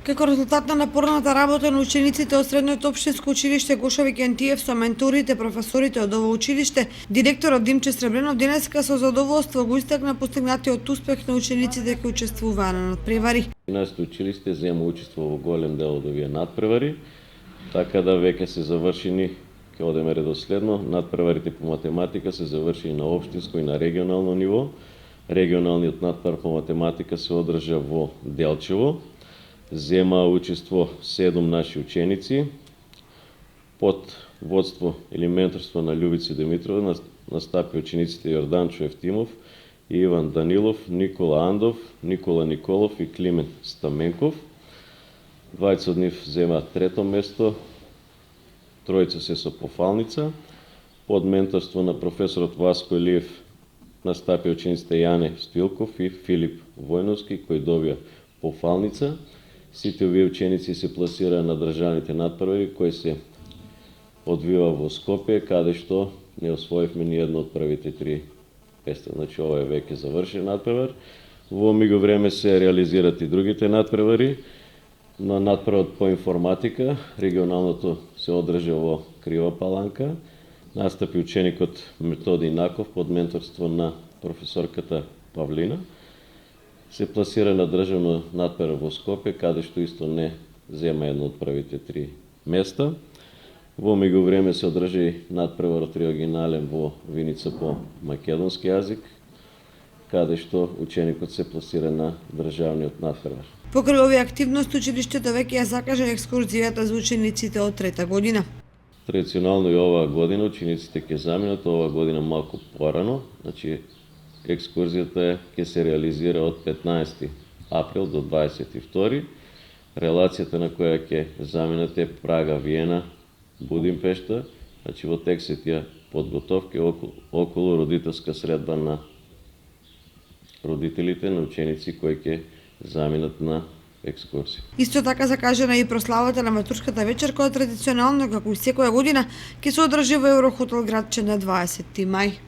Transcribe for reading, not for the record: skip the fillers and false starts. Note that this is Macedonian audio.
Како резултат на напорната работа на учениците од Средното општинско училиште Гошови Кентиев со менторите, професорите од ово училиште, директорот Димче Сребренов денеска со задоволство го истакна постигнатиот успех на учениците кои учествуваа на надпревари. Нашето училиште зема учество во голем дел од овие надпревари, така да веќе се завршени, ќе одеме редоследно, надпреварите по математика се завршени на општинско и на регионално ниво. Регионалниот надпревар по математика се одржа во Делчево. Зема учество 7 наши ученици под водство или менторство на Љубица Димитрова настапи учениците Јорданчо Евтимов, Иван Данилов, Никола Андов, Никола Николов и Климент Стаменков. Двајца од нив зема трето место, тројца се со пофалница. Под менторство на професорот Васко Илиев настапи учениците Јане Стилков и Филип Војновски, кои добија пофалница. Сите овие ученици се пласираа на државните надпревари кои се одвива во Скопје, каде што не освоивме ни едно од првите 3 места. Значи ова е веќе завршен надпревар. Во меѓувреме се реализираат и другите надпревари. На надпреварот по информатика, регионалното се одржа во Крива Паланка. Настапи ученикот Методи Наков под менторство на професорката Павлина. Се пласира на државно надпревар во Скопје, каде што исто не зема едно од првите 3 места. Во меѓувреме се одржа и надпреварот регионален во Виница по македонски јазик, каде што ученикот се пласира на државниот надпревар. Покрај овие активности, училиштето веќе ја закажа екскурзијата за учениците од трета година. Традиционално и оваа година учениците ќе заминат, оваа година малку порано, значи екскурзијата ќе се реализира од 15 април до 22. Релацијата на која ќе заминат е Прага, Виена, Будимпешта, значи во тек се тие подготовки околу родителска средба на родителите на ученици кои ќе заминат на екскурзија. Исто така закажана и прославата на матурската вечер, која традиционално, како и секоја година, ќе се одржи во Еврохотел Градче на 20 мај.